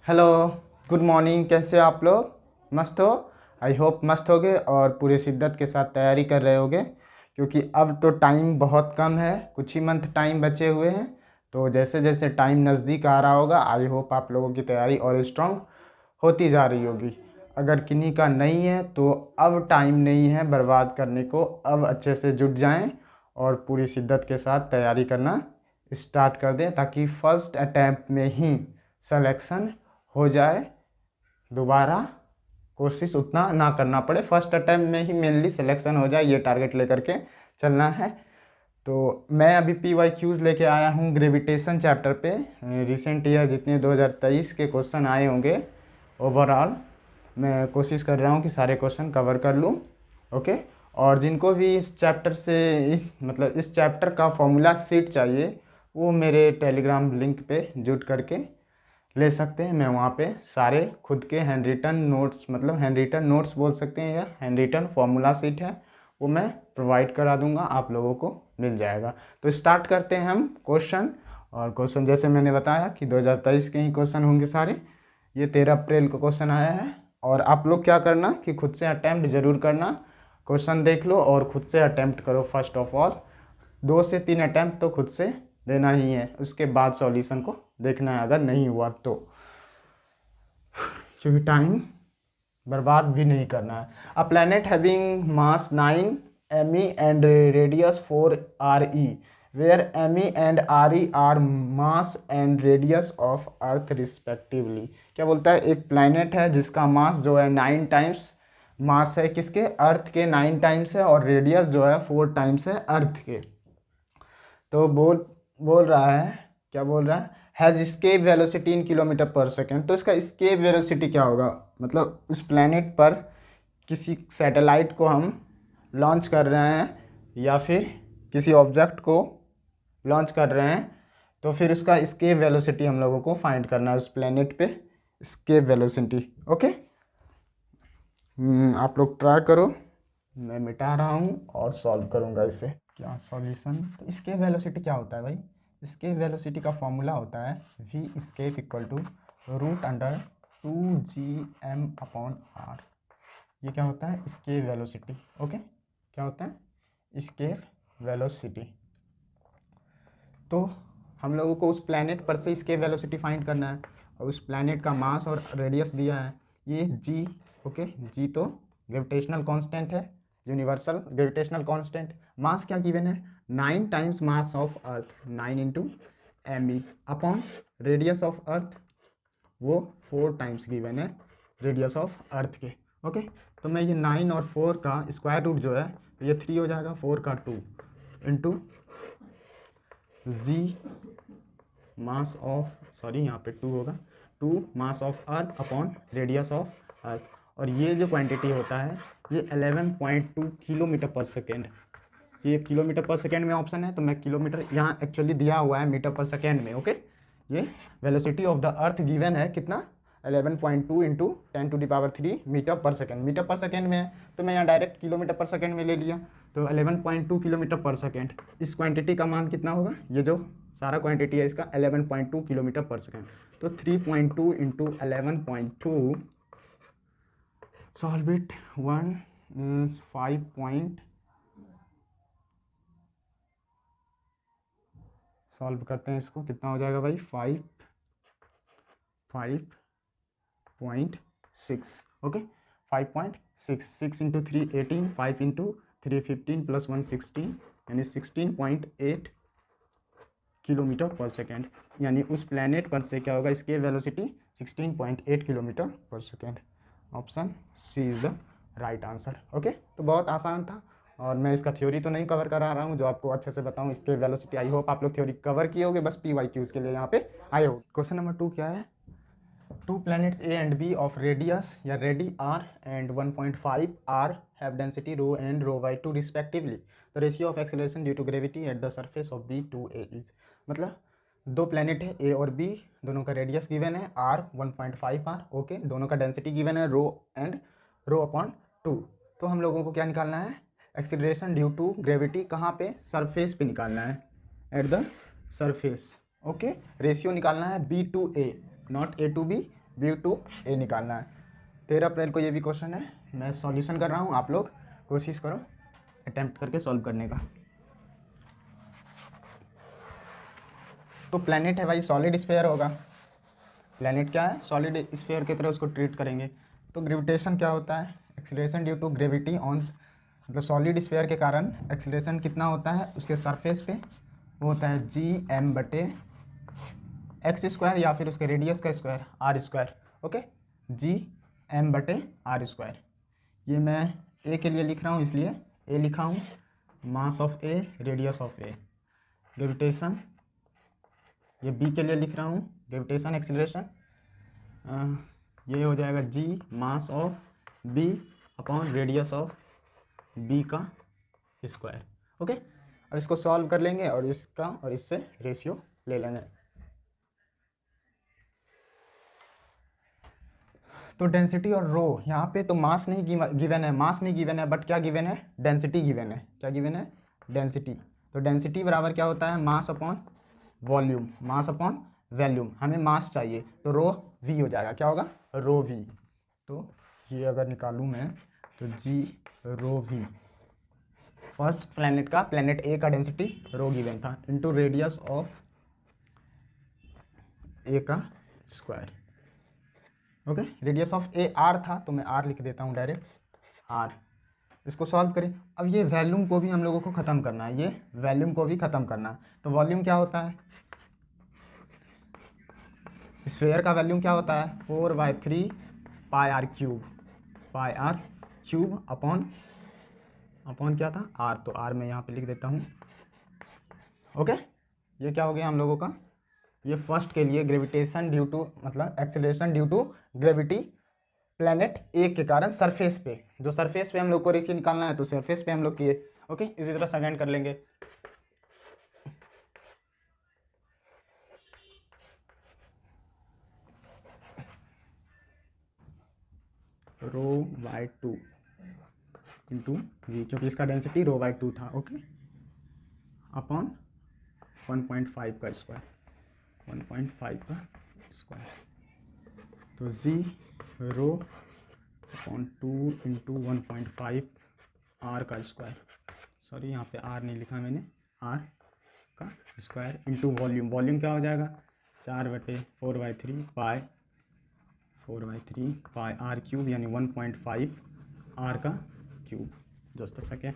Hello, good morning. कैसे हो आप लोग? मस्त हो? आई होप मस्त होगे और पूरे शिद्दत के साथ तैयारी कर रहे होगे, क्योंकि अब तो टाइम बहुत कम है, कुछ ही मंथ टाइम बचे हुए हैं। तो जैसे जैसे टाइम नज़दीक आ रहा होगा, आई होप आप लोगों की तैयारी और स्ट्रांग होती जा रही होगी। अगर किन्हीं का नहीं है तो अब टाइम नहीं है बर्बाद करने को, अब अच्छे से जुट जाएं और पूरी शिद्दत के साथ तैयारी करना स्टार्ट कर दें, ताकि फर्स्ट अटैम्प्ट में ही सिलेक्शन हो जाए। दोबारा कोशिश उतना ना करना पड़े, फर्स्ट अटैम्प्ट में ही मेनली सिलेक्शन हो जाए, ये टारगेट लेकर के चलना है। तो मैं अभी PYQs लेके आया हूँ ग्रेविटेशन चैप्टर पे। रिसेंट ईयर जितने 2023 के क्वेश्चन आए होंगे ओवरऑल, मैं कोशिश कर रहा हूँ कि सारे क्वेश्चन कवर कर लूँ। ओके। और जिनको भी इस चैप्टर से इस चैप्टर का फॉर्मूला सीट चाहिए, वो मेरे टेलीग्राम लिंक पे जुट करके ले सकते हैं। मैं वहाँ पे सारे खुद के handwritten notes, handwritten notes बोल सकते हैं, या हैंड रिटन फॉर्मूला सीट है, वो मैं प्रोवाइड करा दूंगा, आप लोगों को मिल जाएगा। तो स्टार्ट करते हैं हम क्वेश्चन। और क्वेश्चन जैसे मैंने बताया कि 2023 के ही क्वेश्चन होंगे सारे। ये 13 अप्रैल को क्वेश्चन आया है। और आप लोग क्या करना कि खुद से अटैम्प्ट ज़रूर करना, क्वेश्चन देख लो और खुद से अटैम्प्ट करो। फर्स्ट ऑफ ऑल 2 से 3 अटैम्प्ट तो खुद से देना ही है, उसके बाद सॉल्यूशन को देखना है अगर नहीं हुआ तो, क्योंकि टाइम बर्बाद भी नहीं करना है। A planet having mass 9 ME and radius 4 RE, where ME and RE are mass and radius of earth respectively. क्या बोलता है? एक प्लैनेट है जिसका मास जो है 9 टाइम्स मास है किसके? अर्थ के 9 टाइम्स है, और रेडियस जो है 4 टाइम्स है अर्थ के। तो बोल बोल रहा है, क्या बोल रहा है? Has escape velocity in kilometer per second. तो इसका स्केप वेलोसिटी क्या होगा? मतलब उस प्लैनेट पर किसी सैटेलाइट को हम लॉन्च कर रहे हैं, या फिर किसी ऑब्जेक्ट को लॉन्च कर रहे हैं, तो फिर उसका स्केप वेलोसिटी हम लोगों को फाइंड करना है उस प्लैनेट पे, स्केप वेलोसिटी। ओके। आप लोग ट्राई करो, मैं मिटा रहा हूँ और सॉल्व करूँगा इसे। क्या सॉल्यूशन? तो इसके वेलोसिटी क्या होता है भाई? इसके वेलोसिटी का फॉर्मूला होता है v escape equal to √2gm/r। ये क्या होता है? Escape velocity. ओके। क्या होता है? Escape velocity. तो हम लोगों को उस प्लैनेट पर से स्केप वेलोसिटी फाइंड करना है, और उस प्लैनेट का मास और रेडियस दिया है ये g। ओके। g तो ग्रेविटेशनल कांस्टेंट है, यूनिवर्सल ग्रेविटेशनल कांस्टेंट। मास क्या गिवन है? 9 times mass of earth, 9 into ME upon radius of अर्थ, वो 4 टाइम्स गिवन है रेडियस ऑफ अर्थ के। ओके। तो मैं ये 9 और 4 का स्क्वायर रूट जो है, तो ये 3 हो जाएगा, 4 का 2 into G mass of, sorry यहाँ पे 2 होगा, 2 mass of earth upon radius of earth. और ये जो क्वांटिटी होता है ये 11.2 किलोमीटर पर सेकेंड। ये किलोमीटर पर सेकेंड में ऑप्शन है, तो मैं किलोमीटर, यहाँ एक्चुअली दिया हुआ है मीटर पर सेकेंड में। ओके। ये velocity of the earth given है कितना? 11.2 इंटू 10⁻³ मीटर पर सेकेंड। मीटर पर सेकेंड में है, तो मैं यहाँ डायरेक्ट किलोमीटर पर सेकेंड में ले लिया, तो 11.2 किलोमीटर पर सेकेंड। इस क्वांटिटी का मान कितना होगा? ये जो सारा क्वांटिटी है इसका 11.2 किलोमीटर पर सेकेंड। तो 3.2 इंटू 11.2, सॉल्व इट, 5 सॉल्व करते हैं इसको, कितना हो जाएगा भाई? 5.6। ओके। 5.6, 6 इंटू 3 18, 5 इंटू 3 15 प्लस 1 16, यानी 16.8 किलोमीटर पर सेकेंड। यानी उस प्लैनेट पर से क्या होगा? इसके velocity 16.8 kilometer per second. Option C is the right answer. Okay. तो बहुत आसान था, और मैं इसका थ्योरी तो नहीं कवर करा रहा हूँ, जो आपको अच्छे से बताऊँ इसके वेलोसिटी। आई होप आप लोग थ्योरी कवर किए होगे, बस PYQs के लिए यहाँ पे आए हो। क्वेश्चन नंबर 2 क्या है? 2 planets A and B of radius या ready r and 1.5 r have density rho and rho by 2 respectively. The ratio of acceleration due to gravity at the surface of B to A is, मतलब 2 planet है A और B, दोनों का radius given है r 1.5 r। Okay. दोनों का density given है row and row upon 2। तो हम लोगों को क्या निकालना है? एक्सीलरेशन ड्यू टू ग्रेविटी कहाँ पे? सरफेस पे निकालना है, at the surface. Okay. Ratio निकालना है B to A, not A to B, B to A निकालना है। 13 अप्रैल को ये भी क्वेश्चन है, मैं सॉल्यूशन कर रहा हूँ, आप लोग कोशिश करो अटेम्प्ट करके सॉल्व करने का। तो प्लैनेट है भाई, सॉलिड स्फीयर होगा। प्लैनेट क्या है, सॉलिड स्फीयर की तरह उसको ट्रीट करेंगे। तो ग्रेविटेशन क्या होता है, acceleration due to gravity on, मतलब सॉलिड स्फीयर के कारण एक्सीलरेशन कितना होता है उसके सरफेस पे, वो होता है Gm/x² या फिर उसके रेडियस का स्क्वायर r²। Okay, Gm/r²। ये मैं ए के लिए लिख रहा हूँ, इसलिए ए लिखा हूँ, मास of A, radius of A. Gravitation ये बी के लिए लिख रहा हूँ, ग्रेविटेशन एक्सीलरेशन ये हो जाएगा G mass of B upon radius of B का स्क्वायर। ओके, अब इसको सॉल्व कर लेंगे और इसका और इससे रेशियो ले लेंगे। तो डेंसिटी और रो, यहाँ पे तो मास नहीं गिवन है, मास नहीं गिवन है, बट क्या गिवन है, डेंसिटी गिवन है। क्या गिवन है, डेंसिटी। तो डेंसिटी बराबर क्या होता है, mass upon volume, mass upon volume. हमें मास चाहिए तो रो वी हो जाएगा, क्या होगा, रो वी। तो ये अगर निकालूँ मैं तो जी रो वी, फर्स्ट प्लैनेट का, प्लैनेट ए का डेंसिटी रो गिवन था, इनटू रेडियस ऑफ ए का square. Okay, radius of A R था तो मैं आर लिख देता हूँ डायरेक्ट, आर। इसको सॉल्व करें। अब ये वॉल्यूम को भी हम लोगों को ख़त्म करना है, ये वॉल्यूम को भी ख़त्म करना है। तो वॉल्यूम क्या होता है, स्फीयर का वॉल्यूम क्या होता है, 4/3 pi are cube, pi are cube upon क्या था, आर। तो आर मैं यहाँ पे लिख देता हूँ। ओके, ये क्या हो गया हम लोगों का, ये फर्स्ट के लिए ग्रेविटेशन ड्यू टू, मतलब acceleration due to gravity planet A के कारण सरफेस पे, जो सरफेस पे हम लोग को रेशियो निकालना है तो सरफेस पे हम लोग किए। ओके, इसी तरह सेकेंड कर लेंगे। ρ/2 इंटू वी, क्योंकि इसका डेंसिटी ρ/2 था। ओके, अपॉन 1.5 का स्क्वायर, 1.5 का स्क्वायर। तो जी रो अपॉन 2 इंटू 1.5 आर का स्क्वायर, सॉरी यहाँ पे आर नहीं लिखा मैंने, आर का स्क्वायर इंटू वॉल्यूम। वॉल्यूम क्या हो जाएगा, 4/4/3 पाई 4/3 पाई आर क्यूब, यानी 1.5 आर का cube. Just second,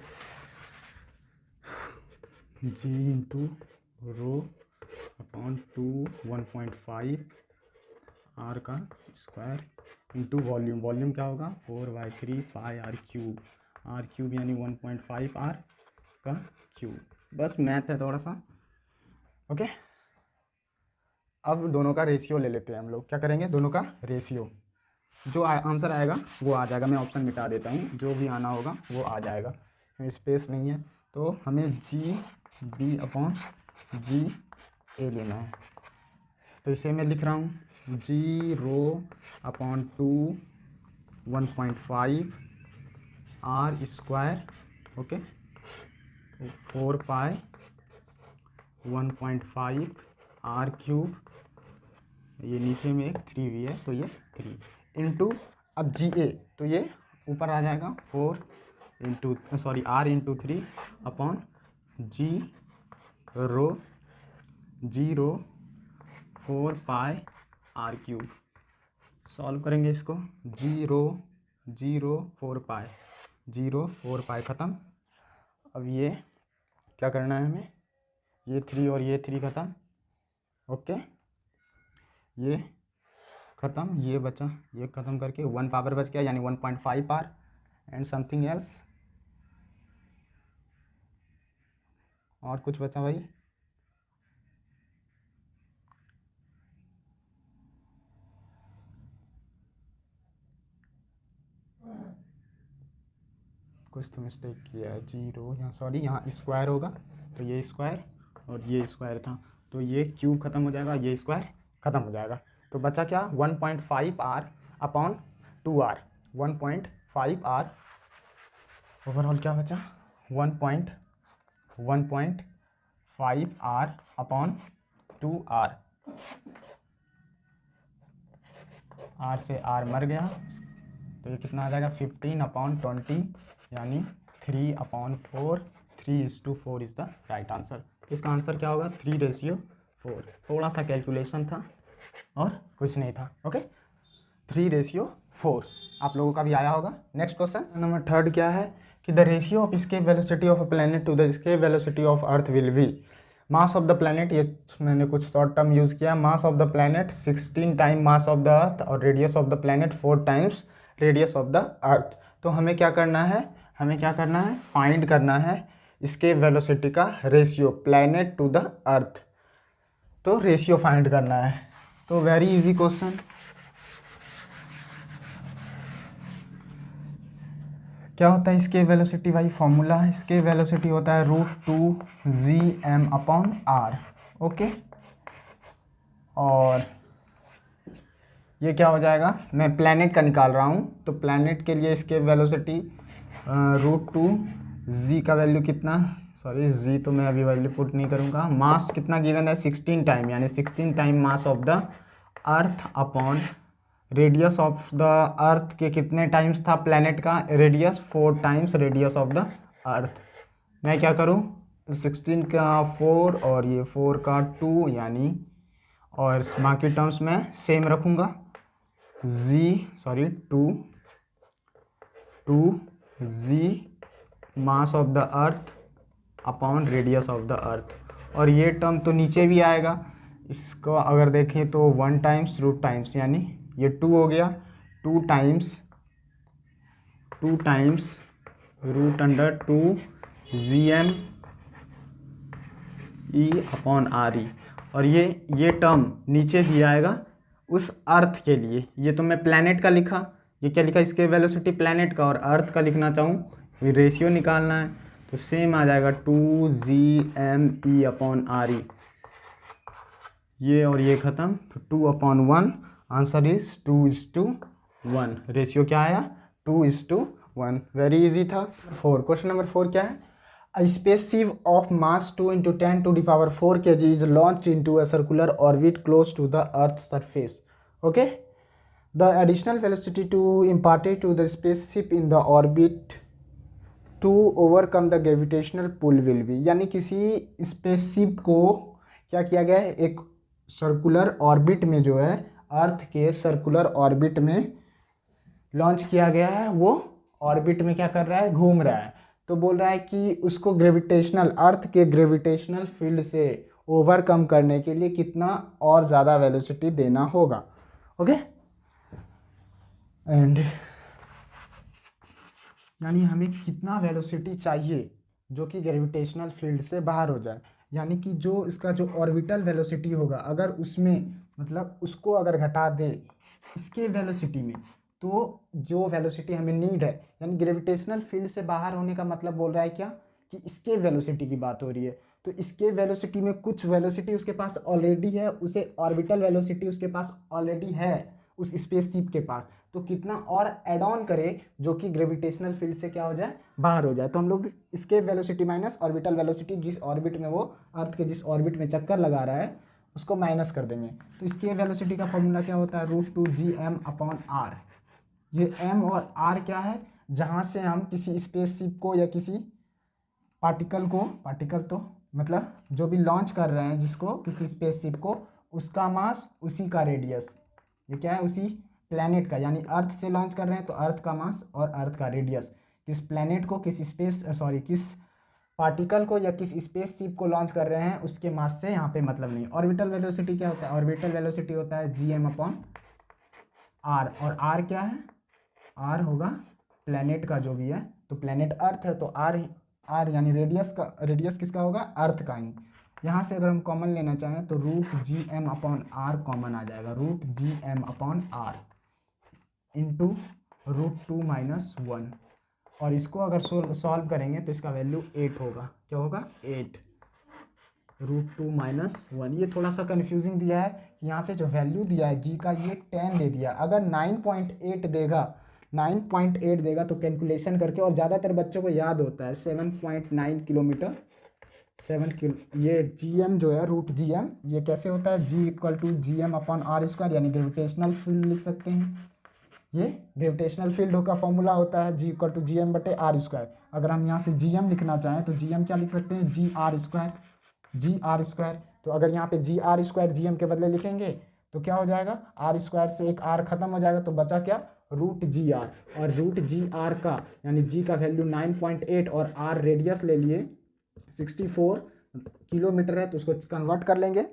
G into rho upon 2 1.5 R का स्क्वायर इंटू वॉल्यूम। वॉल्यूम क्या होगा, 4/3 pi are cube, R cube यानी 1.5 आर का क्यूब। बस मैथ है थोड़ा सा। ओके, अब दोनों का रेशियो ले लेते हैं हम लोग। क्या करेंगे, दोनों का रेशियो, जो आंसर आएगा वो आ जाएगा। मैं ऑप्शन मिटा देता हूँ, जो भी आना होगा वो आ जाएगा, स्पेस नहीं है। तो हमें जी बी अपॉन जी ए लेना है। तो इसे मैं लिख रहा हूँ, g rho upon 2 1.5 r square, okay, 4 pi 1.5 r cube, ये नीचे में एक 3v है तो ये 3 इंटू, अब जी ए तो ये ऊपर आ जाएगा 4 into, sorry R into 3 upon G rho 4 pi are cube. Solve करेंगे इसको, जी रो 4 पाई, 4 पाई ख़त्म। अब ये क्या करना है हमें, ये 3 और ये 3 ख़त्म। ओके, ये ख़त्म, ये बचा, ये ख़त्म करके 1 पावर बच गया, यानी 1.5 आर एंड समथिंग एल्स। और कुछ बचा भाई, कुछ तो मिस्टेक किया है, जीरो यहाँ, सॉरी यहाँ स्क्वायर होगा तो ये स्क्वायर और ये स्क्वायर था, तो ये क्यूब ख़त्म हो जाएगा, ये स्क्वायर ख़त्म हो जाएगा। तो बचा क्या, 1.5 R upon 2 R, 1.5 R overall क्या बचा, 1.5 आर अपॉन 2 आर। आर से आर मर गया, तो ये कितना आ जाएगा 15/20 यानी 3/4, 3:4 इज़ द राइट आंसर। तो इसका आंसर क्या होगा 3:4। थोड़ा सा कैलकुलेशन था और कुछ नहीं था। ओके 3:4 आप लोगों का भी आया होगा। नेक्स्ट क्वेश्चन नंबर 3 क्या है कि the ratio of escape velocity of a planet to the escape velocity of earth will be. Mass of the planet, ये मैंने कुछ शॉर्ट टर्म यूज़ किया। Mass of the planet 16 time mass of the earth और radius of the planet 4 times radius of the earth. तो हमें क्या करना है, फाइंड करना है इसके वेलोसिटी का ratio planet to the earth. तो रेशियो फाइंड करना है, तो वेरी इजी क्वेश्चन। क्या होता है इसके वेलोसिटी भाई, फॉर्मूला इसके वेलोसिटी होता है √2gm/r। ओके, और ये क्या हो जाएगा, मैं प्लैनेट का निकाल रहा हूँ, तो प्लैनेट के लिए इसके वेलोसिटी √2g का वैल्यू कितना, सॉरी जी तो मैं अभी वैल्यू पुट नहीं करूँगा। मास कितना गिवन है 16 टाइम, यानी 16 time mass of the earth upon radius of the अर्थ के कितने टाइम्स था प्लैनेट का radius, 4 times radius of the अर्थ। मैं क्या करूँ 16 का 4 और ये 4 का 2 यानी, और बाकी टर्म्स में सेम रखूँगा,2g mass of the earth upon radius of the earth. और ये टर्म तो नीचे भी आएगा, इसको अगर देखें तो 1 टाइम्स रूट टाइम्स, यानी ये 2 हो गया, 2 टाइम्स √2gme/re। और ये टर्म नीचे भी आएगा उस अर्थ के लिए। ये तो मैं प्लैनेट का लिखा, ये क्या लिखा इसके वेलोसिटी प्लैनेट का, और अर्थ का लिखना चाहूँ, ये रेशियो निकालना है, तो सेम आ जाएगा 2gme/re। ये और ये ख़त्म, तो 2/1, आंसर इज 2:1। रेशियो क्या आया 2:1। वेरी इजी था। 4 क्वेश्चन नंबर 4 क्या है, A spaceship of mass 2 × 10⁴ kg is launched into a circular orbit close to the Earth's surface. Okay? The additional velocity to imparted to the spaceship in the orbit to overcome the gravitational pull will be। यानी किसी spaceship को क्या किया गया है, एक circular orbit में जो है अर्थ के सर्कुलर ऑर्बिट में लॉन्च किया गया है। वो ऑर्बिट में क्या कर रहा है, घूम रहा है। तो बोल रहा है कि उसको ग्रेविटेशनल, अर्थ के ग्रेविटेशनल फील्ड से ओवरकम करने के लिए कितना और ज़्यादा वेलोसिटी देना होगा। ओके, एंड यानी हमें कितना वेलोसिटी चाहिए जो कि ग्रेविटेशनल फील्ड से बाहर हो जाए, यानी कि जो इसका जो ऑर्बिटल वेलोसिटी होगा, अगर उसमें मतलब उसको अगर घटा दे इसके वेलोसिटी में, तो जो वेलोसिटी हमें नीड है, यानी ग्रेविटेशनल फील्ड से बाहर होने का मतलब बोल रहा है क्या कि इसके वेलोसिटी की बात हो रही है। तो इसके वेलोसिटी में कुछ वेलोसिटी उसके पास ऑलरेडी है, उसे ऑर्बिटल वेलोसिटी उसके पास ऑलरेडी है उस स्पेसशिप के पास, तो कितना और ऐड ऑन करे जो कि ग्रेविटेशनल फील्ड से क्या हो जाए, बाहर हो जाए। तो हम लोग इसके वेलोसिटी माइनस ऑर्बिटल वेलोसिटी, जिस ऑर्बिट में वो अर्थ के जिस ऑर्बिट में चक्कर लगा रहा है उसको माइनस कर देंगे। तो इसके वेलोसिटी का फॉर्मूला क्या होता है √2gm/r। ये m और r क्या है, जहाँ से हम किसी स्पेसशिप को या किसी पार्टिकल को, पार्टिकल तो मतलब जो भी लॉन्च कर रहे हैं जिसको, किसी स्पेसशिप को, उसका मास उसी का रेडियस, ये क्या है उसी प्लैनेट का, यानी अर्थ से लॉन्च कर रहे हैं तो अर्थ का मास और अर्थ का रेडियस, किस प्लैनेट को, किस पार्टिकल को या किस स्पेसशिप को लॉन्च कर रहे हैं उसके मास से यहाँ पे मतलब नहीं। ऑर्बिटल वेलोसिटी क्या होता है, ऑर्बिटल वेलोसिटी होता है gm/r, और r क्या है, r होगा प्लैनेट का जो भी है, तो प्लैनेट अर्थ है तो r यानी रेडियस किसका होगा, अर्थ का ही। यहाँ से अगर हम कॉमन लेना चाहें तो √gm/r कॉमन आ जाएगा, √gm/r इंटू √2 - 1, और इसको अगर सॉल्व करेंगे तो इसका वैल्यू 8 होगा। क्या होगा 8, √2 - 1। ये थोड़ा सा कन्फ्यूजिंग दिया है कि यहाँ पे जो वैल्यू दिया है g का, ये 10 दे दिया। अगर 9.8 देगा तो कैलकुलेशन करके, और ज़्यादातर बच्चों को याद होता है 7.9 किलोमीटर 7 किलो, ये GM जो है रूट GM, ये कैसे होता है, G equal to GM upon R square, यानी ग्रेविटेशनल फील्ड लिख सकते हैं। ये ग्रेविटेशनल फील्ड का फॉर्मूला होता है G इक्वल टू GM बटे आर स्क्वायर। अगर हम यहाँ से GM लिखना चाहें तो GM क्या लिख सकते हैं, जी आर स्क्वायर। तो अगर यहाँ पे जी आर स्क्वायर GM के बदले लिखेंगे तो क्या हो जाएगा, आर स्क्वायर से एक आर खत्म हो जाएगा, तो बचा क्या, रूट जी आर। और रूट जी आर का यानी जी का वैल्यू 9.8 और आर रेडियस ले लिए 64 किलोमीटर है, तो उसको कन्वर्ट कर लेंगे।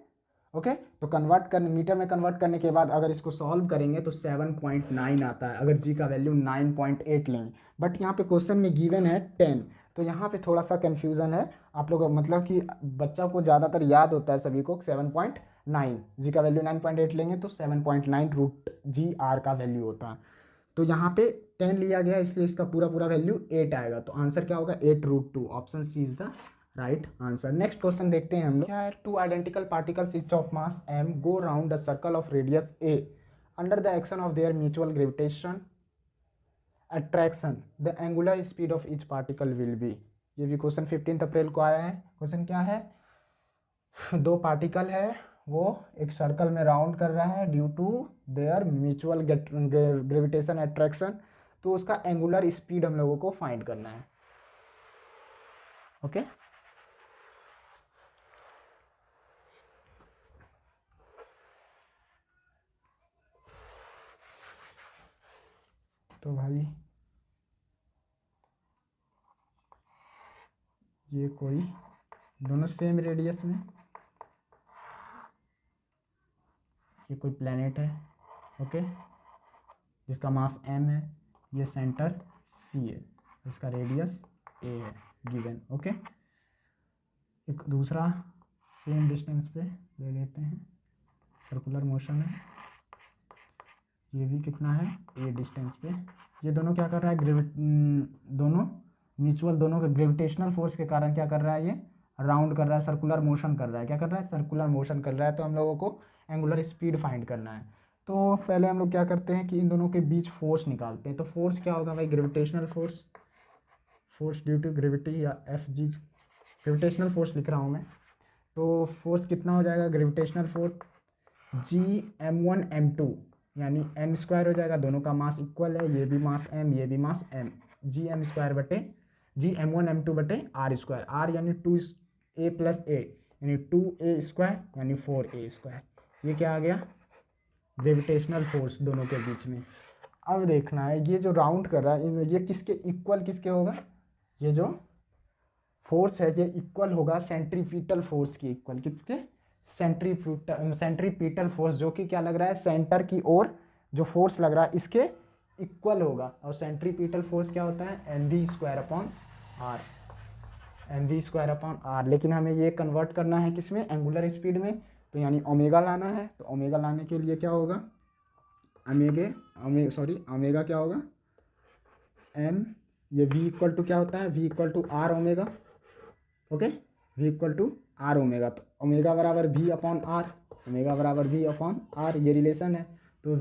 ओके, तो कन्वर्ट करने, मीटर में कन्वर्ट करने के बाद अगर इसको सॉल्व करेंगे तो 7.9 आता है, अगर जी का वैल्यू 9.8 लेंगे। बट यहाँ पे क्वेश्चन में गिवन है 10, तो यहाँ पे थोड़ा सा कन्फ्यूज़न है आप लोग, मतलब कि बच्चा को ज़्यादातर याद होता है सभी को 7.9, जी का वैल्यू 9.8 लेंगे तो 7.9 रूट जी आर का वैल्यू होता है। तो यहाँ पे 10 लिया गया, इसलिए इसका पूरा पूरा वैल्यू 8 आएगा। तो आंसर क्या होगा, 8√2। Option C is the right answer. Next question देखते हैं हम लोग, क्या है, two identical particles each of mass m go round a circle of radius a under the action of their mutual gravitation attraction, the angular speed of each particle will be. ये भी question 15 अप्रैल को आया है। Question क्या है, दो particle है, वो एक सर्कल में राउंड कर रहा है due to their mutual gravitation attraction, तो उसका एंगुलर स्पीड हम लोगों को फाइंड करना है। ओके तो भाई ये कोई दोनों सेम रेडियस में, ये कोई प्लेनेट है, ओके, जिसका मास m है, ये सेंटर C है, इसका रेडियस a है गिवन। ओके, एक दूसरा सेम डिस्टेंस पे ले लेते हैं, सर्कुलर मोशन है, ये भी कितना है, a डिस्टेंस पे। ये दोनों क्या कर रहा है, दोनों म्यूचुअल, दोनों के ग्रेविटेशनल फोर्स के कारण क्या कर रहा है, ये राउंड कर रहा है, सर्कुलर मोशन कर रहा है। क्या कर रहा है, सर्कुलर मोशन कर रहा है। तो हम लोगों को एंगुलर स्पीड फाइंड करना है। तो पहले हम लोग क्या करते हैं कि इन दोनों के बीच फोर्स निकालते हैं। तो फोर्स क्या होगा भाई, gravitational force, force due to gravity या FG, ग्रेविटेशनल फोर्स लिख रहा हूँ मैं। तो फोर्स कितना हो जाएगा, ग्रेविटेशनल फोर्स Gm1m2 यानी m स्क्वायर हो जाएगा, दोनों का मास इक्वल है, ये भी मास m, ये भी मास m, Gm स्क्वायर बटे Gm1m2 बटे आर स्क्वायर, आर यानी 2a प्लस a यानी 2a स्क्वायर यानी 4a स्क्वायर। ये क्या आ गया, ग्रेविटेशनल फोर्स दोनों के बीच में। अब देखना है ये जो राउंड कर रहा है ये किसके इक्वल, किसके होगा, ये जो फोर्स है ये इक्वल होगा सेंट्रीपिटल फोर्स की इक्वल, किसके, सेंट्रीपिटल फोर्स, जो कि क्या लग रहा है, सेंटर की ओर जो फोर्स लग रहा है इसके इक्वल होगा। और सेंट्रीपिटल फोर्स क्या होता है, mv square upon R, mv square upon R. लेकिन हमें ये कन्वर्ट करना है किसमें, एंगुलर स्पीड में, तो यानी ओमेगा लाना है। तो ओमेगा लाने के लिए क्या होगा, ओमेगा क्या होगा, m, ये v इक्वल टू क्या होता है, v equal to R omega. Okay, v equal to R omega, तो ओमेगा बराबर v अपॉन आर, ओमेगा बराबर v अपॉन आर, ये रिलेशन है। तो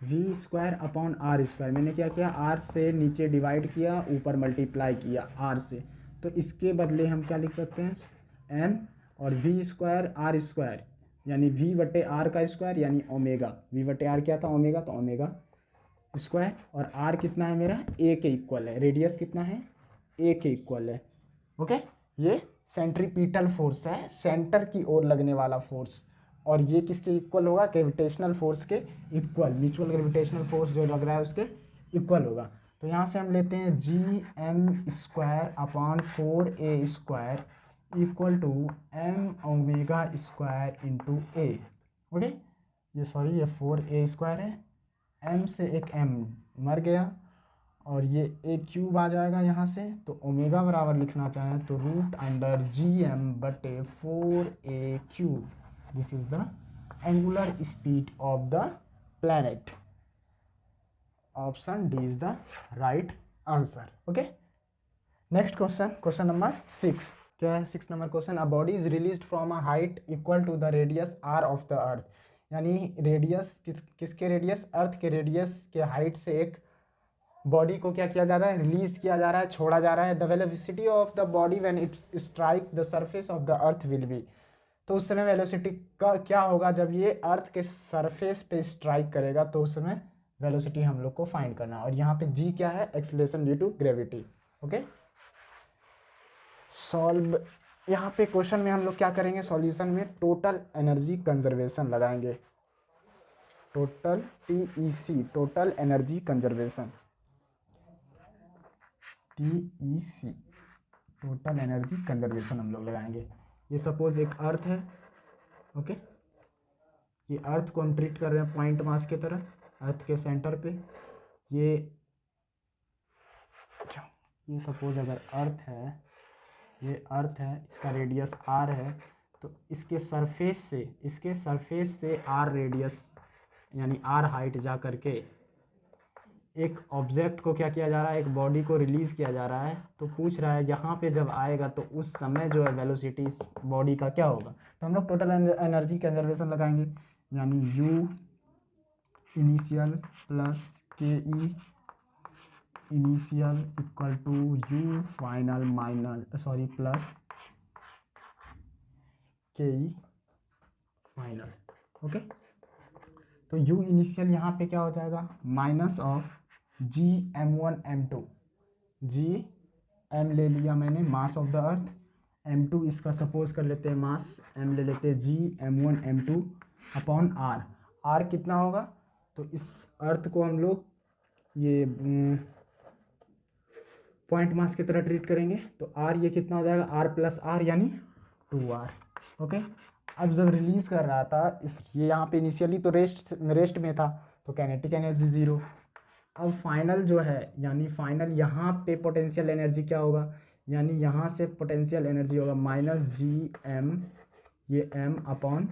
v square upon R square, मैंने क्या किया, r से नीचे डिवाइड किया, ऊपर मल्टीप्लाई किया r से, तो इसके बदले हम क्या लिख सकते हैं, m और v स्क्वायर आर स्क्वायर यानी v बटे आर का स्क्वायर यानी ओमेगा, v बटे आर क्या था, ओमेगा, तो ओमेगा स्क्वायर, और r कितना है मेरा, a के इक्वल है, रेडियस कितना है, a के इक्वल है। ओके, ये सेंट्रीपिटल फोर्स है, सेंटर की ओर लगने वाला फोर्स, और ये किसके इक्वल होगा, ग्रेविटेशनल फोर्स के इक्वल, म्यूचुअल ग्रेविटेशनल फोर्स जो लग रहा है उसके इक्वल होगा। तो यहाँ से हम लेते हैं Gm square upon 4a square equal to m omega square into a। Okay, ये सॉरी ये 4a स्क्वायर है, m से एक m मर गया, और ये a क्यूब आ जाएगा यहाँ से। तो ओमेगा बराबर लिखना चाहें तो रूट अंडर Gm बटे 4a cube, this is the angular speed of the planet. Option D is the right answer. Okay, next question, question number 6। क्या है 6 number question, a body is released from a height equal to the radius r of the earth, यानी radius किसके radius, अर्थ के radius के height से एक body को क्या किया जा रहा है, रिलीज किया जा रहा है, छोड़ा जा रहा है। The velocity of the body when it strike the surface of the earth will be, तो उस समय वेलोसिटी का क्या होगा, जब ये अर्थ के सरफेस पे स्ट्राइक करेगा तो उस समय वेलोसिटी हम लोग को फाइंड करना है। और यहाँ पे जी क्या है, acceleration due to gravity. Okay, solve. यहाँ पे क्वेश्चन में हम लोग क्या करेंगे, सॉल्यूशन में टोटल एनर्जी कंजर्वेशन लगाएंगे। Total TEC, total energy conservation, TEC, total energy conservation हम लोग लगाएंगे। ये सपोज एक अर्थ है, ओके, ये अर्थ को हम ट्रीट कर रहे हैं पॉइंट मास की तरह, अर्थ के सेंटर पे। ये सपोज अगर अर्थ है, ये अर्थ है, इसका रेडियस r है, तो इसके सरफेस से r रेडियस यानी r हाइट जा करके एक ऑब्जेक्ट को क्या किया जा रहा है, एक बॉडी को रिलीज किया जा रहा है। तो पूछ रहा है यहाँ पे जब आएगा तो उस समय जो है वेलोसिटी इस बॉडी का क्या होगा। तो हम लोग टोटल एनर्जी कंजर्वेशन लगाएंगे, यानी U initial plus KE initial equal to U final plus KE final. Okay, तो U इनिशियल यहाँ पे क्या हो जाएगा, minus of Gm1 m2, Gm ले लिया मैंने, मास ऑफ द अर्थ, m2 इसका सपोज कर लेते हैं मास, m ले लेते हैं, Gm1 m2 अपॉन r कितना होगा, तो इस अर्थ को हम लोग ये पॉइंट मास की तरह ट्रीट करेंगे। तो r ये कितना हो जाएगा, r प्लस r यानी 2r। ओके, अब जब रिलीज कर रहा था ये यहाँ पे इनिशियली तो रेस्ट में था, तो काइनेटिक एनर्जी 0। अब फाइनल जो है, यानी फाइनल यहाँ पे पोटेंशियल एनर्जी क्या होगा, यानी यहाँ से पोटेंशियल एनर्जी होगा माइनस Gm, ये m अपॉन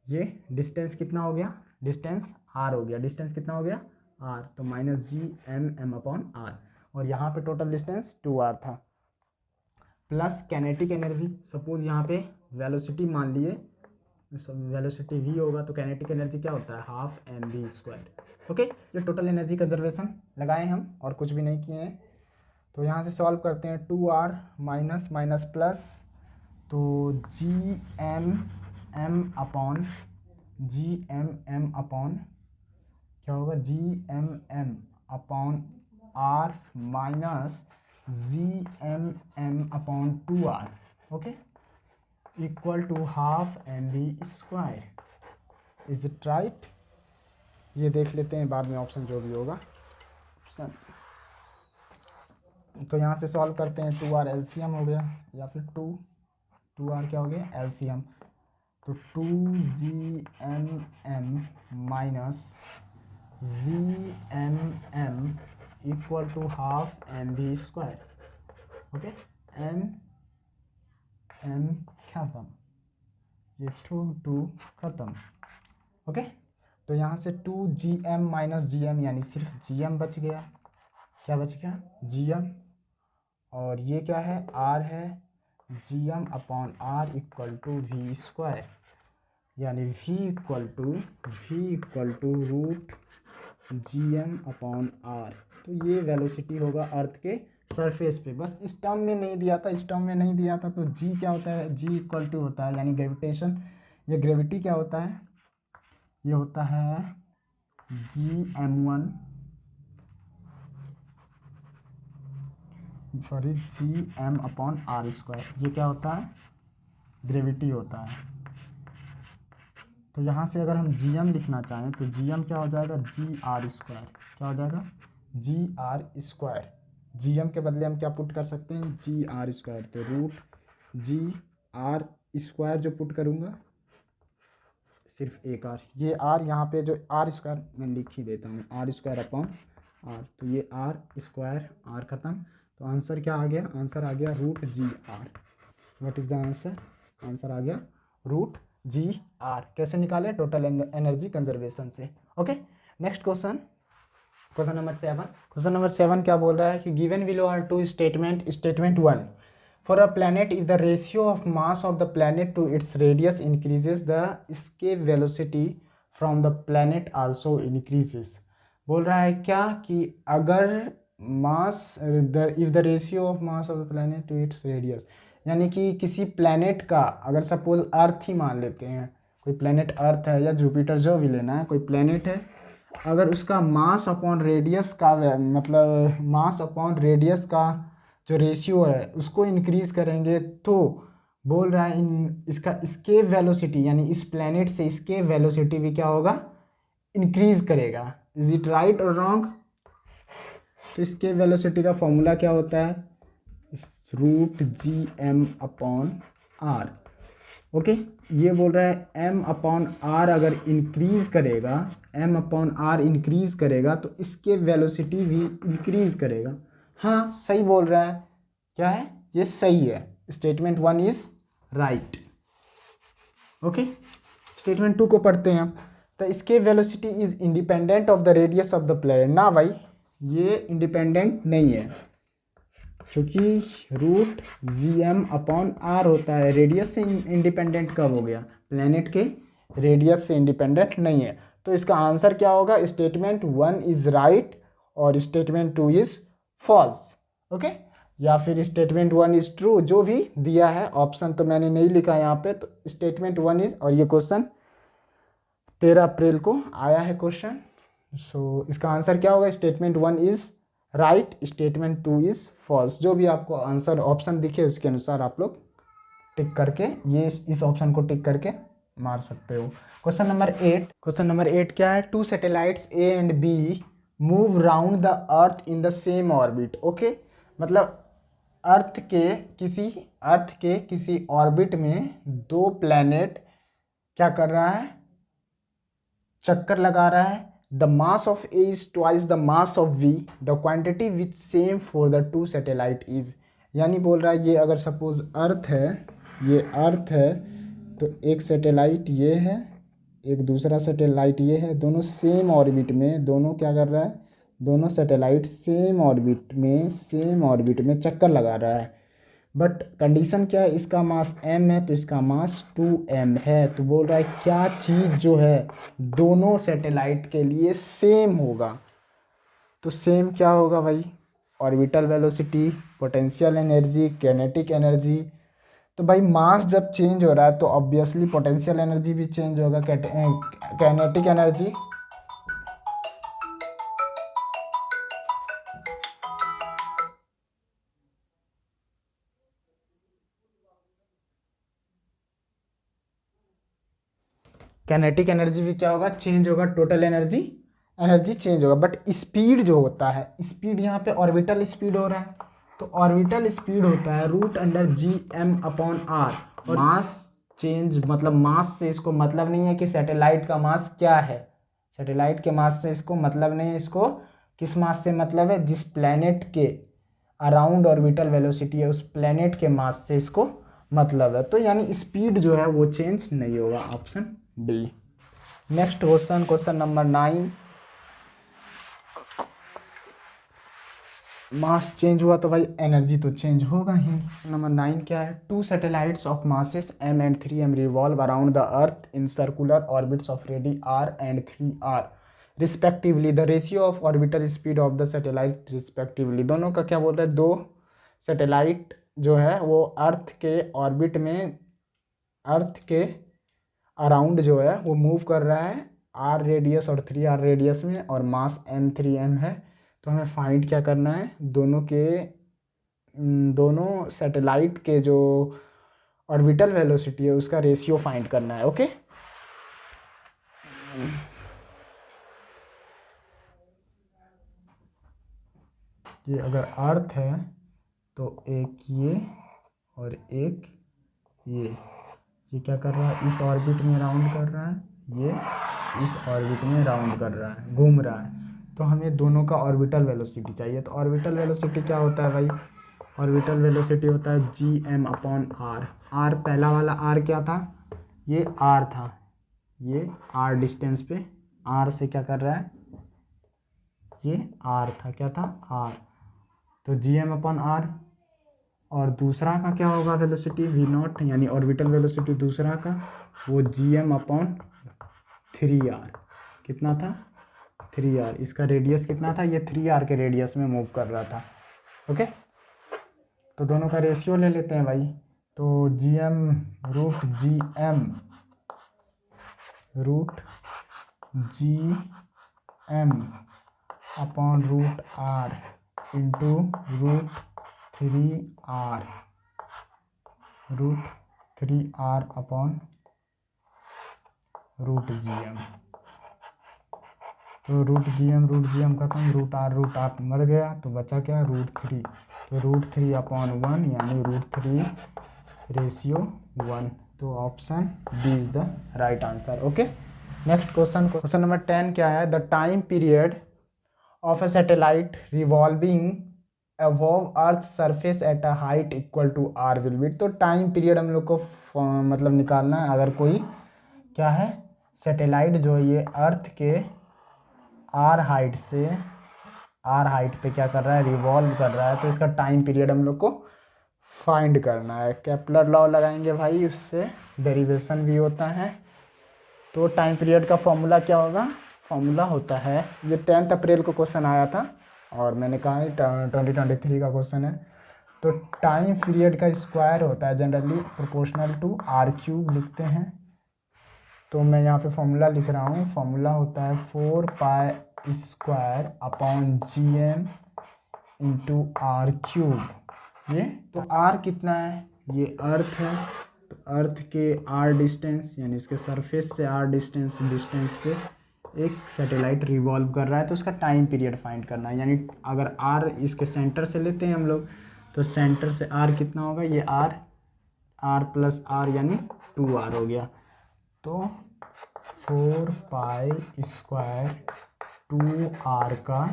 ये डिस्टेंस कितना हो गया, डिस्टेंस r हो गया, डिस्टेंस कितना हो गया r, तो माइनस Gm अपॉन r, और यहाँ पे टोटल डिस्टेंस 2r था, प्लस काइनेटिक एनर्जी। सपोज यहाँ पे वेलोसिटी मान लिए, वेलोसिटी v होगा, तो काइनेटिक एनर्जी क्या होता है, हाफ mv²। ओके, ये टोटल एनर्जी कंजर्वेशन लगाए हम, और कुछ भी नहीं किए हैं। तो यहाँ से सॉल्व करते हैं, 2r माइनस माइनस प्लस, तो Gm अपॉन क्या होगा, Gm upon r minus Gm upon 2r, okay, equal to half mv²। Is it right? ये देख लेते हैं बाद में ऑप्शन जो भी होगा ऑप्शन। तो यहाँ से सॉल्व करते हैं, 2r एलसीएम हो गया, या फिर 2r क्या हो गया, एलसीएम। तो 2Gm minus Gm equal to half mv²। Okay, m खत्म, ये 2 खत्म। ओके, तो यहाँ से 2Gm माइनस Gm यानी सिर्फ Gm बच गया। क्या बच गया, Gm, और ये क्या है, r है, Gm upon r equal to v², यानी v equal to root Gm upon r। तो ये वेलोसिटी होगा अर्थ के सरफेस पे। बस इस टर्म में नहीं दिया था, तो g क्या होता है, g इक्वल टू होता है, यानी ग्रेविटेशन, ये ग्रेविटी क्या होता है, ये होता है Gm अपॉन r²। ये क्या होता है, ग्रेविटी होता है। तो यहाँ से अगर हम Gm लिखना चाहें तो Gm क्या हो जाएगा, Gr²। क्या हो जाएगा, Gr²। Gm के बदले हम क्या पुट कर सकते हैं, Gr²। तो रूट Gr² जो पुट करूँगा, सिर्फ एक r, ये r यहाँ पे जो r² मैं लिख ही देता हूँ, r² अपॉन r। तो ये r², r खत्म, तो आंसर क्या आ गया, आंसर आ गया root Gr। What is the answer, answer आ गया रूट Gr। कैसे निकाले, टोटल एनर्जी कंजर्वेशन से। Okay, next question, question number 7। Question number 7 क्या बोल रहा है कि given below are two statement. Statement 1, for a planet if the ratio of mass of the planet to its radius increases the escape velocity from the planet also increases. बोल रहा है क्या कि अगर mass if the ratio of mass of the planet to its radius, यानी कि किसी planet का, अगर सपोज अर्थ ही मान लेते हैं, कोई प्लैनेट अर्थ है या जुपिटर, जो भी लेना है, कोई प्लैनेट है, अगर उसका मास अपॉन रेडियस का मतलब मास अपॉन रेडियस का जो रेशियो है उसको इंक्रीज करेंगे, तो बोल रहा है इन इसका स्केप वेलोसिटी, यानी इस प्लैनेट से स्केप वेलोसिटी भी क्या होगा, इंक्रीज करेगा। इज इट राइट और रॉन्ग? तो इसके वेलोसिटी का फॉर्मूला क्या होता है, root G M upon R. Okay, ये बोल रहा है एम अपॉन आर अगर इंक्रीज करेगा, एम अपॉन आर इंक्रीज करेगा तो इसके वेलोसिटी भी इंक्रीज करेगा। हाँ सही बोल रहा है, क्या है ये, सही है। Statement 1 is right. Okay, statement 2 को पढ़ते हैं। तो इसके velocity is independent of the radius of the planet. ना भाई, ये इंडिपेंडेंट नहीं है, क्योंकि root G M upon R होता है। रेडियस से इंडिपेंडेंट कब हो गया, प्लैनेट के रेडियस से इंडिपेंडेंट नहीं है। तो इसका आंसर क्या होगा, स्टेटमेंट 1 इज राइट और स्टेटमेंट 2 इज फॉल्स। ओके, या फिर स्टेटमेंट 1 इज ट्रू, जो भी दिया है। ऑप्शन तो मैंने नहीं लिखा यहाँ पे, तो स्टेटमेंट 1 इज, और ये क्वेश्चन 13 अप्रैल को आया है क्वेश्चन। सो इसका आंसर क्या होगा, statement 1 is right, statement 2 is false. जो भी आपको आंसर ऑप्शन दिखे उसके अनुसार आप लोग टिक करके, ये इस ऑप्शन को टिक करके मार सकते हो। क्वेश्चन नंबर 8, क्वेश्चन नंबर 8 क्या है, 2 satellites A and B move round the earth in the same orbit. Okay, मतलब अर्थ के किसी ऑर्बिट में दो प्लैनेट क्या कर रहा है, चक्कर लगा रहा है। The mass of A is twice the mass of V, the quantity which same for the two satellite is. यानी बोल रहा है ये अगर सपोज अर्थ है, ये अर्थ है, तो एक सैटेलाइट ये है, एक दूसरा सैटेलाइट ये है, दोनों सेम ऑर्बिट में, दोनों क्या कर रहा है, दोनों सैटेलाइट सेम ऑर्बिट में चक्कर लगा रहा है। बट कंडीशन क्या है, इसका मास m है तो इसका मास 2m है। तो बोल रहा है क्या चीज़ जो है दोनों सैटेलाइट के लिए सेम होगा। तो सेम क्या होगा भाई, orbital velocity, potential energy, kinetic energy. तो भाई मास जब चेंज हो रहा है तो ऑब्वियसली पोटेंशियल एनर्जी भी चेंज होगा, काइनेटिक एनर्जी। काइनेटिक एनर्जी भी क्या होगा, चेंज होगा, टोटल एनर्जी चेंज होगा। बट स्पीड जो होता है, स्पीड यहाँ पे ऑर्बिटल स्पीड हो रहा है, तो ऑर्बिटल स्पीड होता है root under G M upon R. और मास चेंज मतलब मास से इसको मतलब नहीं है कि सैटेलाइट का मास क्या है, सैटेलाइट के मास से इसको मतलब नहीं है। इसको किस मास से मतलब है, जिस प्लैनेट के अराउंड ऑर्बिटल वेलोसिटी है उस प्लैनेट के मास से इसको मतलब है। तो यानी स्पीड जो है वो चेंज नहीं होगा, option D. Next question, question number 9, mass change हुआ तो भाई एनर्जी तो चेंज होगा ही। नंबर 9 क्या है, 2 satellites of masses m and 3m revolve around the earth in circular orbits of ready r and 3r respectively, the ratio of orbital speed of the satellite respectively. दोनों का क्या बोल रहे हैं, दो सैटेलाइट जो है वो अर्थ के ऑर्बिट में, अर्थ के अराउंड जो है वो मूव कर रहा है r रेडियस और 3r रेडियस में, और मास m3m है। तो हमें फाइंड क्या करना है, दोनों सैटेलाइट के जो ऑर्बिटल वेलोसिटी है उसका रेशियो फाइंड करना है। ओके, ये अगर अर्थ है तो एक ये और एक ये क्या कर रहा है, इस ऑर्बिट में राउंड कर रहा है, ये इस ऑर्बिट में राउंड कर रहा है, घूम रहा है। तो हमें दोनों का ऑर्बिटल वेलोसिटी चाहिए। तो ऑर्बिटल वेलोसिटी क्या होता है भाई, ऑर्बिटल वेलोसिटी होता है G M upon R. R पहला वाला आर क्या था, ये आर था, ये आर डिस्टेंस पे आर से क्या कर रहा है, ये आर था, क्या था, आर। तो जी एम अपॉन आर। और दूसरा का क्या होगा वेलोसिटी, वी नॉट, यानी ऑर्बिटल वेलोसिटी दूसरा का वो जी एम अपॉन 3r, कितना था, 3r, इसका रेडियस कितना था, ये 3r के रेडियस में मूव कर रहा था। ओके, तो दोनों का रेशियो ले लेते हैं भाई। तो gm root upon root r into root 3r upon root gm। तो रूट gm खत्म, रूट r मर गया, तो बचा क्या, रूट 3। तो रूट 3 अपॉन 1 यानी रूट 3 रेशियो 1। तो option B is the right answer. Okay, next question number 10 क्या है, the time period of a satellite revolving above earth surface at a height equal to r will be. तो time period हम लोग को मतलब निकालना है, अगर कोई क्या है, सैटेलाइट जो ये अर्थ के r हाइट पे क्या कर रहा है, रिवॉल्व कर रहा है, तो इसका टाइम पीरियड हम लोग को फाइंड करना है। केपलर लॉ लगाएंगे भाई, उससे डेरिवेशन भी होता है। तो टाइम पीरियड का फॉर्मूला क्या होगा, फॉर्मूला होता है, ये 10 अप्रैल को क्वेश्चन आया था और मैंने कहा 2023 का क्वेश्चन है। तो टाइम पीरियड का स्क्वायर होता है जनरली प्रोपोर्शनल टू r³ लिखते हैं। तो मैं यहाँ पे फॉर्मूला लिख रहा हूँ, फॉर्मूला होता है 4π² अपॉन gm इंटू r³। ये तो r कितना है, ये अर्थ है, तो अर्थ के r डिस्टेंस यानी इसके सरफेस से r डिस्टेंस पे एक सैटेलाइट रिवॉल्व कर रहा है, तो उसका टाइम पीरियड फाइंड करना है। यानी अगर r इसके सेंटर से लेते हैं हम लोग, तो सेंटर से r कितना होगा, ये r प्लस r यानी 2r हो गया। तो 4π² 2r³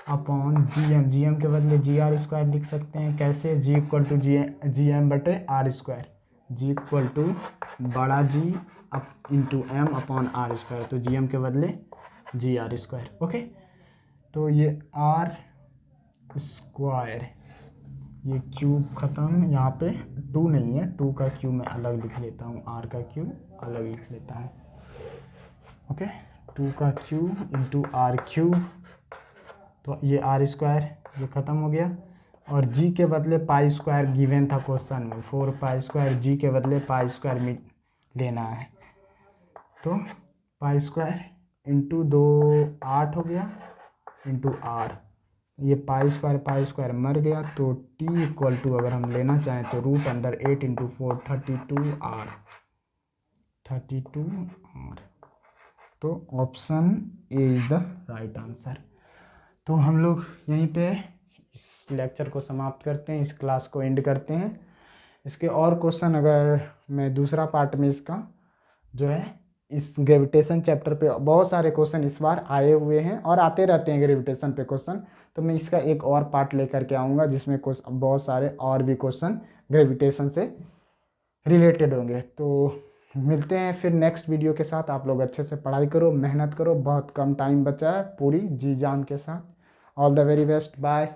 अपॉन gm के बदले gr² लिख सकते हैं। कैसे, g इक्वल टू gm बटे r², g इक्वल टू बड़ा G into m upon r², तो gm के बदले gr²। ओके, तो ये r², ये क्यूब ख़त्म, यहाँ पे 2 नहीं है, 2 का क्यूब मैं अलग लिख लेता हूँ, r का क्यूब अलग लिख लेता हूँ। ओके, 2 का क्यूब इंटू r³, तो ये r² ये ख़त्म हो गया। और g के बदले π² गिवन था क्वेश्चन में, 4π² g के बदले π² में लेना है। तो π² इंटू 2 8 हो गया इंटू r, ये π² मर गया, तो t इक्वल टू अगर हम लेना चाहें तो √8 इंटू 4 32r। तो option A is the right answer. तो हम लोग यहीं पे इस लेक्चर को समाप्त करते हैं, इस क्लास को एंड करते हैं। इसके और क्वेश्चन अगर मैं दूसरा पार्ट में इसका जो है, इस ग्रेविटेशन चैप्टर पे बहुत सारे क्वेश्चन इस बार आए हुए हैं और आते रहते हैं ग्रेविटेशन पे क्वेश्चन, तो मैं इसका एक और पार्ट लेकर के आऊँगा जिसमें बहुत सारे और भी क्वेश्चन ग्रेविटेशन से रिलेटेड होंगे। तो मिलते हैं फिर नेक्स्ट वीडियो के साथ। आप लोग अच्छे से पढ़ाई करो, मेहनत करो, बहुत कम टाइम बचा है, पूरी जी जान के साथ। All the very best, bye.